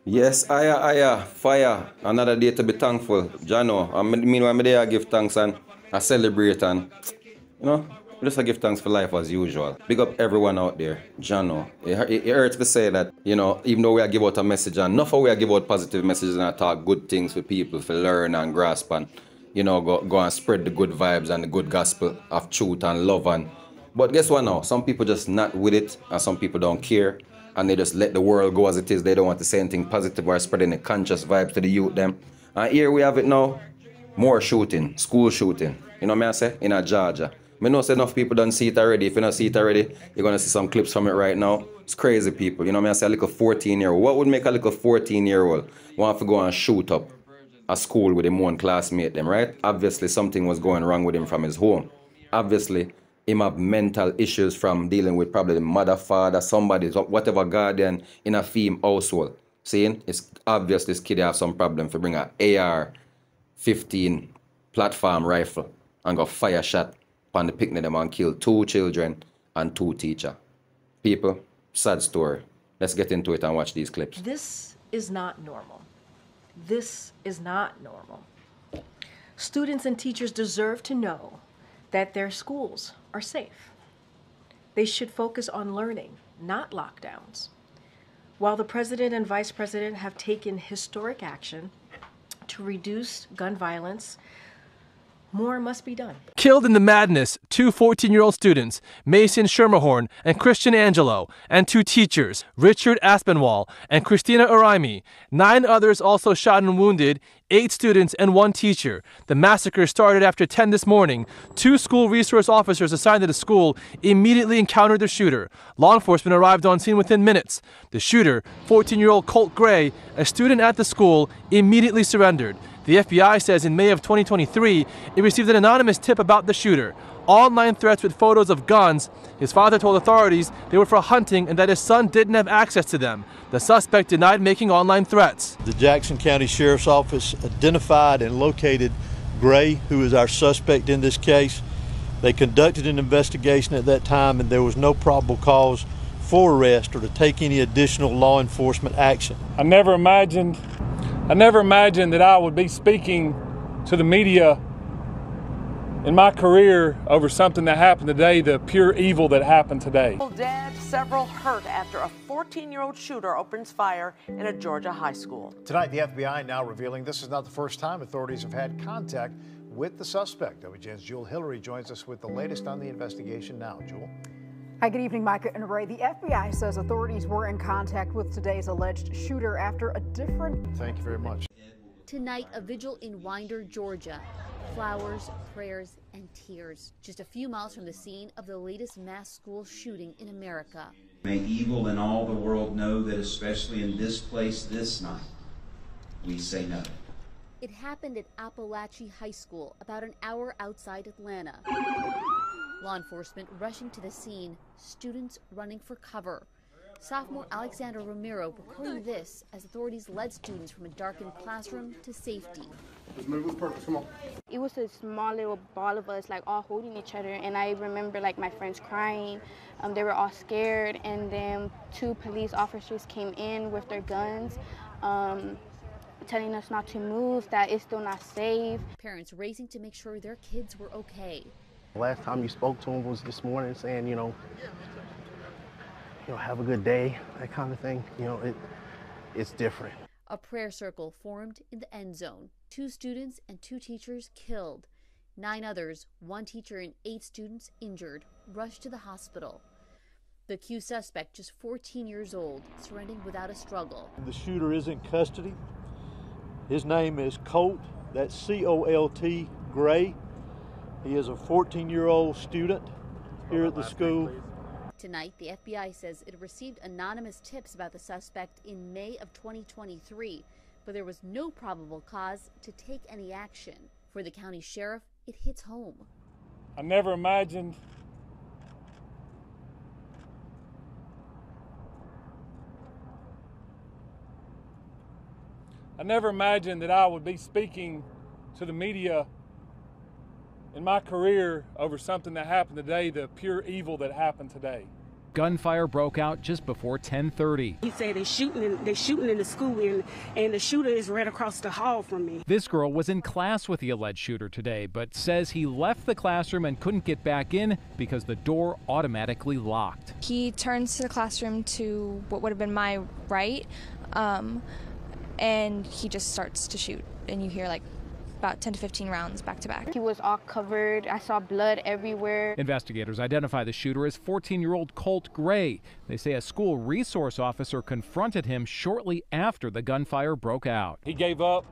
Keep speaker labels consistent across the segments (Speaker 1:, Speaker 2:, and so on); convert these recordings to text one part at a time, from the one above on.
Speaker 1: Yes, fire. Another day to be thankful. Jano, I mean, when I give thanks and I celebrate and, you know, just I give thanks for life as usual. Big up everyone out there. Jano, it hurts to say that, even though we are give out a message and enough of we are give out positive messages and I talk good things for people to learn and grasp and, go and spread the good vibes and the good gospel of truth and love but guess what now? Some people just not with it and some people don't care and they just let the world go as it is. They don't want to say anything positive or spread any conscious vibes to the youth them. And here we have it now. More shooting, school shooting. You know what I say? In Georgia. I know enough people don't see it already. If you don't see it already, you're gonna see some clips from it right now. It's crazy people. You know what I say? A little 14-year-old. What would make a little 14-year-old want to go and shoot up a school with him one classmate them, right? Obviously something was going wrong with him from his home. Obviously him have mental issues from dealing with probably the mother, father, somebody, whatever guardian in a theme household. Seeing? It's obvious this kid have some problem for bring a AR-15 platform rifle and go fire shot on the picnic them and kill 2 children and 2 teachers. People, sad story. Let's get into it and watch these clips.
Speaker 2: This is not normal. This is not normal. Students and teachers deserve to know that their schools are safe. They should focus on learning, not lockdowns. While the president and vice president have taken historic action to reduce gun violence, more must be done.
Speaker 3: Killed in the madness, 2 14-year-old students, Mason Schermerhorn and Christian Angelo, and 2 teachers, Richard Aspinwall and Christina Uraimi. 9 others also shot and wounded, 8 students and 1 teacher. The massacre started after 10 this morning. 2 school resource officers assigned to the school immediately encountered the shooter. Law enforcement arrived on scene within minutes. The shooter, 14-year-old COLT GRAY, a student at the school, immediately surrendered. The FBI says in May of 2023, it received an anonymous tip about the shooter. Online threats with photos of guns. His father told authorities they were for hunting and that his son didn't have access to them. The suspect denied making online threats.
Speaker 4: The Jackson County Sheriff's Office identified and located Gray, who is our suspect in this case. They conducted an investigation at that time and there was no probable cause for arrest or to take any additional law enforcement action.
Speaker 5: I never imagined that I would be speaking to the media in my career over something that happened today, the pure evil that happened today.
Speaker 6: Dead, several hurt after a 14-year-old shooter opens fire in a Georgia high school.
Speaker 7: Tonight, the FBI now revealing this is not the first time authorities have had contact with the suspect. WGN's Jewel Hillary joins us with the latest on the investigation now. Jewel.
Speaker 8: Hi, good evening, Micah and Ray. The FBI says authorities were in contact with today's alleged shooter after a different...
Speaker 7: Thank you very much.
Speaker 9: Tonight, a vigil in Winder, Georgia. Flowers, prayers, and tears. Just a few miles from the scene of the latest mass school shooting in America.
Speaker 10: May evil in all the world know that especially in this place this night, we say no.
Speaker 9: It happened at Appalachian High School, about an hour outside Atlanta. Law enforcement rushing to the scene, students running for cover. Sophomore Alexander Romero reporting this as authorities led students from a darkened classroom to safety.
Speaker 11: Let's move with purpose, come on.
Speaker 12: It was a small little ball of us like all holding each other, and I remember like my friends crying. They were all scared, and then 2 police officers came in with their guns, telling us not to move, that it's still not safe.
Speaker 9: Parents racing to make sure their kids were okay.
Speaker 11: The last time you spoke to him was this morning saying, have a good day, that kind of thing. It's different.
Speaker 9: A prayer circle formed in the end zone. 2 students and 2 teachers killed. 9 others, 1 teacher and 8 students injured, rushed to the hospital. The accused suspect, just 14 years old, surrendering without a struggle.
Speaker 4: The shooter is in custody. His name is Colt, that's C-O-L-T, Gray. He is a 14-year-old student here at the school.
Speaker 9: Tonight, the FBI says it received anonymous tips about the suspect in May of 2023, but there was no probable cause to take any action. For the county sheriff, it hits home.
Speaker 5: I never imagined that I would be speaking to the media in my career over something that happened today, the pure evil that happened today.
Speaker 13: Gunfire broke out just before 10:30.
Speaker 14: He said they're shooting in the school, and the shooter is right across the hall from me.
Speaker 13: This girl was in class with the alleged shooter today, but says he left the classroom and couldn't get back in because the door automatically locked.
Speaker 15: He turns to the classroom to what would have been my right, and he just starts to shoot, and you hear like about 10 to 15 rounds back to back.
Speaker 12: He was all covered. I saw blood everywhere.
Speaker 13: Investigators identify the shooter as 14-year-old Colt Gray. They say a school resource officer confronted him shortly after the gunfire broke out.
Speaker 5: He gave up,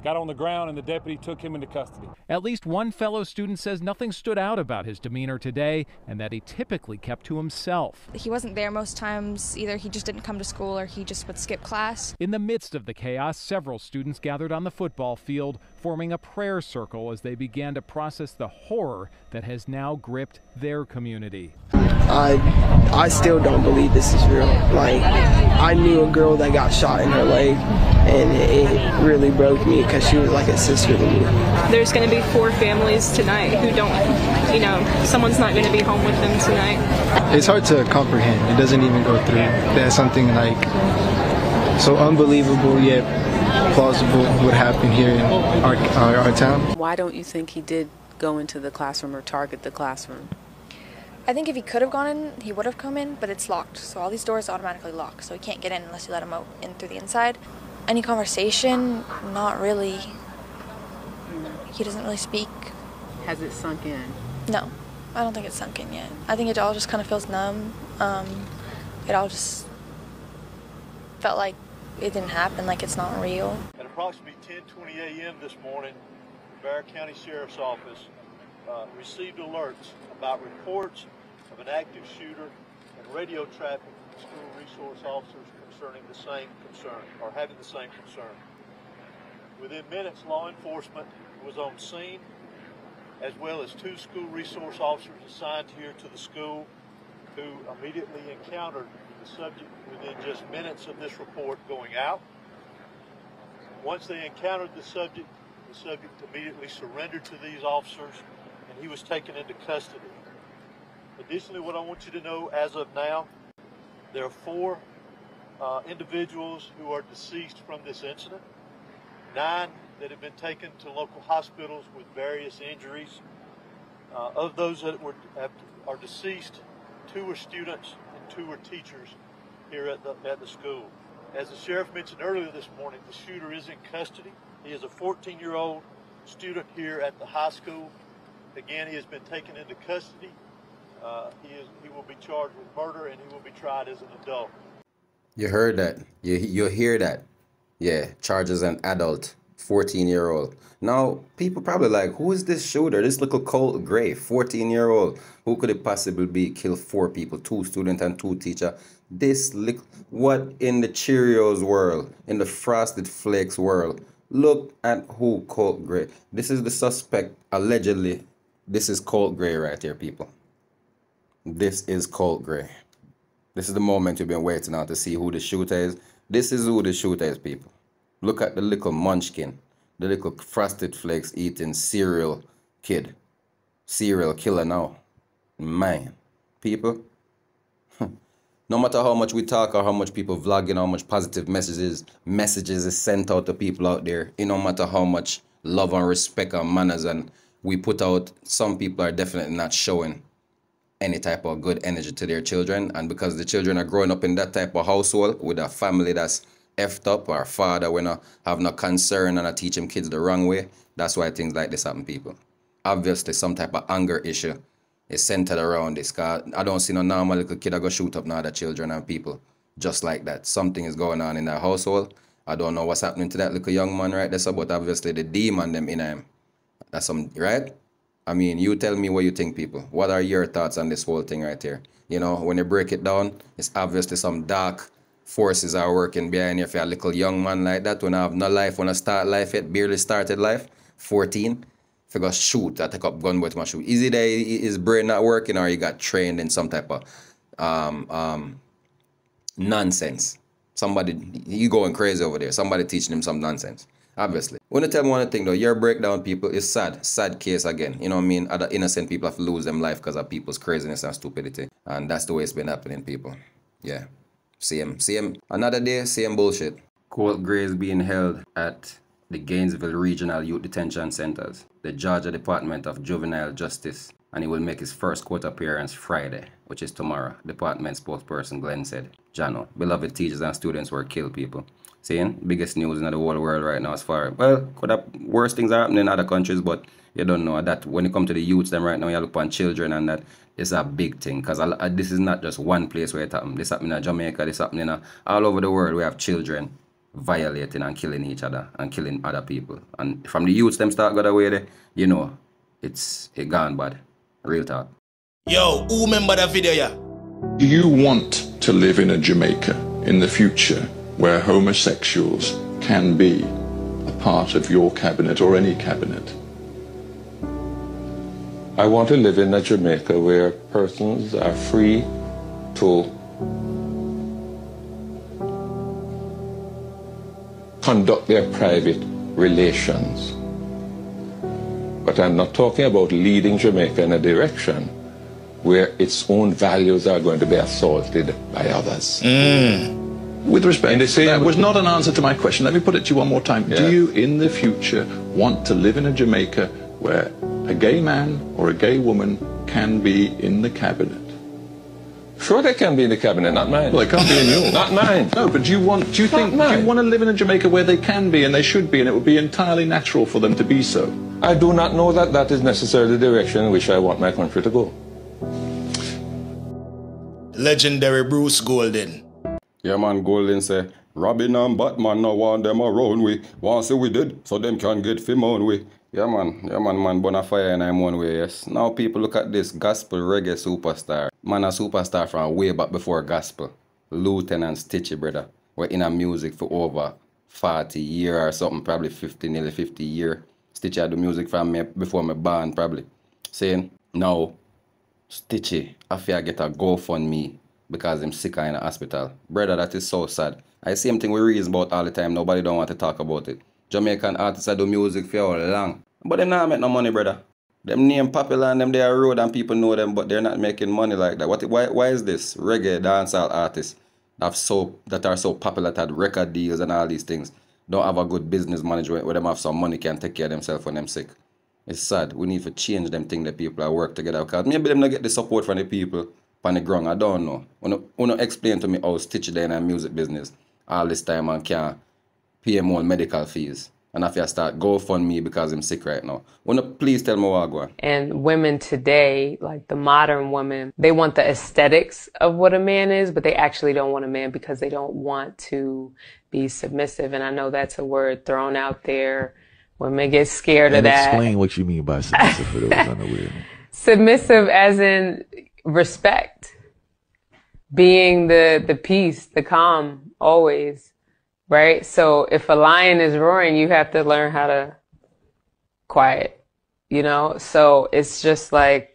Speaker 5: got on the ground, and the deputy took him into custody.
Speaker 13: At least one fellow student says nothing stood out about his demeanor today and that he typically kept to himself.
Speaker 15: He wasn't there most times. Either he just didn't come to school or he just would skip class.
Speaker 13: In the midst of the chaos, several students gathered on the football field, forming a prayer circle as they began to process the horror that has now gripped their community.
Speaker 16: I still don't believe this is real. Like, I knew a girl that got shot in her leg, and it really broke me because she was like a sister to me.
Speaker 17: There's going to be 4 families tonight who don't, someone's not going to be home with them tonight.
Speaker 18: It's hard to comprehend. It doesn't even go through. That something like so unbelievable yet plausible would happen here in our town.
Speaker 19: Why don't you think he did go into the classroom or target the classroom?
Speaker 15: I think if he could have gone in, he would have come in, but it's locked. So all these doors automatically lock, so he can't get in unless you let him out in through the inside. Any conversation? Not really. He doesn't really speak.
Speaker 19: Has it sunk in?
Speaker 15: No, I don't think it's sunk in yet. I think it all just kind of feels numb. It all just felt like it didn't happen, like it's not real.
Speaker 4: At approximately 10:20 a.m. this morning, the Broward County Sheriff's Office received alerts about reports of an active shooter and radio traffic from school resource officers concerning the same concern, or having the same concern. Within minutes, law enforcement was on scene, as well as 2 school resource officers assigned here to the school who immediately encountered the subject within just minutes of this report going out. Once they encountered the subject immediately surrendered to these officers, and he was taken into custody. Additionally, what I want you to know as of now, there are 4 individuals who are deceased from this incident, 9 that have been taken to local hospitals with various injuries. Of those that are deceased, 2 were students and 2 were teachers here at the school. As the sheriff mentioned earlier this morning, the shooter is in custody. He is a 14-year-old student here at the high school. Again, he has been taken into custody. He will be charged with murder, and he will be tried as an adult.
Speaker 1: You heard that. You hear that. Yeah, charged as an adult, 14-year-old. Now, people probably like, who is this shooter? This little Colt Gray, 14-year-old. Who could it possibly be? Kill 4 people, 2 students and 2 teachers. This, what in the Cheerios world, in the Frosted Flakes world, look at who Colt Gray. This is the suspect, allegedly. This is Colt Gray right here, people. This is Colt Gray. This is the moment you've been waiting on to see who the shooter is. This is who the shooter is, people. Look at the little munchkin, the little Frosted Flakes eating cereal kid. Serial killer now. Man, people. No matter how much we talk or how much people vlogging, how much positive messages is sent out to people out there, no matter how much love and respect and manners and we put out, some people are definitely not showing any type of good energy to their children. And because the children are growing up in that type of household with a family that's effed up, or a father we not have no concern and I teach them kids the wrong way, that's why things like this happen, people. Obviously, some type of anger issue is centered around this, because I don't see no normal little kid that go shoot up no other children and people just like that. Something is going on in that household. I don't know what's happening to that little young man right there, but obviously the demon them in him. That's some, right? I mean, you tell me what you think, people. What are your thoughts on this whole thing right here? You know, when you break it down, it's obviously some dark forces are working behind you for a little young man like that, when I have no life, when I start life yet, barely started life, 14. If you go shoot, I take up gun with my shoot. Is it that his brain not working, or he got trained in some type of nonsense? Somebody, he going crazy over there. Somebody teaching him some nonsense. Obviously. When you tell me one thing though, your breakdown people is sad. Sad case again. You know what I mean? Other innocent people have to lose them life because of people's craziness and stupidity. And that's the way it's been happening, people. Yeah. Same. Another day, same bullshit. COLT GRAY is being held at the Gainesville Regional Youth Detention Centers, the Georgia Department of Juvenile Justice, and he will make his first court appearance Friday, which is tomorrow, Department spokesperson Glenn said. Jano, beloved teachers and students were killed, people. Seeing? Biggest news in the whole world right now as far, well, could have worse things are happening in other countries, but you don't know that when it comes to the youths, them right now, you look on children and that is a big thing, because this is not just one place where it happens. This happening in Jamaica, this happening all over the world. We have children violating and killing each other and killing other people. And from the youths, them start got away there, you know, it gone bad. Real talk.
Speaker 20: Yo, who remember that video, yeah?
Speaker 21: Do you want to live in a Jamaica in the future where homosexuals can be a part of your cabinet or any cabinet?
Speaker 22: I want to live in a Jamaica where persons are free to conduct their private relations. But I'm not talking about leading Jamaica in a direction where its own values are going to be assaulted by others.
Speaker 21: With respect, that was not an answer to my question. Let me put it to you one more time. Do you, in the future, want to live in a Jamaica where a gay man or a gay woman can be in the cabinet?
Speaker 22: Sure, they can be in the cabinet, not mine.
Speaker 21: Well, they can't be in yours.
Speaker 22: Not mine.
Speaker 21: No, but do you want to live in a Jamaica where they can be and they should be and it would be entirely natural for them to be so?
Speaker 22: I do not know that that is necessarily the direction in which I want my country to go.
Speaker 20: Legendary Bruce Golden.
Speaker 1: Yeah, man, Golden say, Robin and Batman now want them around we. Want say we did, so them can get film on we. Yeah, man, bonafire and I'm one way, yes. Now people look at this gospel reggae superstar. Man, a superstar from way back before gospel. Luitenant Stitchie, brother. We're in a music for over 40 years or something, probably 50, nearly 50 years. Stitchie had the music from me before me born, probably. Saying, now, Stitchie, I feel I get a GoFundMe because I'm sick in a hospital. Brother, that is so sad. I see same thing we reason about all the time. Nobody don't want to talk about it. Jamaican artists do music for all long. But they not make no money, brother. Them name popular and them they are road and people know them, but they're not making money like that. Why is this? Reggae, dancehall artists that are so popular that record deals and all these things don't have a good business management where them have some money can take care of themselves when them sick. It's sad. We need to change them things that people are work together because maybe them not get the support from the people on the ground. I don't know. Wanna explain to me how Stitchie there in a music business all this time and can't pay more medical fees. And if I start GoFundMe because I'm sick right now. Wanna please tell me what I go.
Speaker 19: And women today, like the modern women, they want the aesthetics of what a man is, but they actually don't want a man because they don't want to be submissive. And I know that's a word thrown out there. Women get scared of that.
Speaker 23: Explain what you mean by submissive for those unaware.
Speaker 19: Submissive as in respect. Being the peace, the calm, always. Right? So if a lion is roaring, you have to learn how to quiet, you know? So it's just like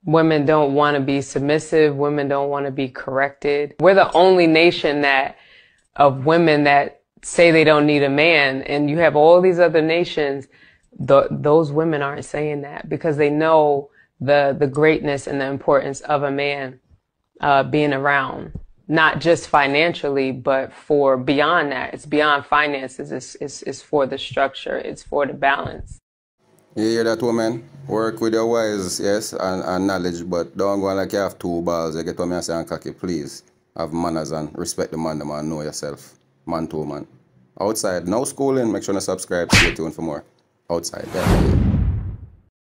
Speaker 19: women don't want to be submissive. Women don't want to be corrected. We're the only nation of women that say they don't need a man. And you have all these other nations. Those women aren't saying that because they know the greatness and the importance of a man, being around. Not just financially, but for beyond that. It's beyond finances. It's for the structure. It's for the balance.
Speaker 1: You hear that, woman? Work with your wives, yes, and knowledge, but don't go like you have two balls. You get what I say and cocky, please. Have manners and respect the man, and know yourself. Man to man. Outside, no schooling. Make sure to subscribe. Stay tuned for more. Outside, yeah.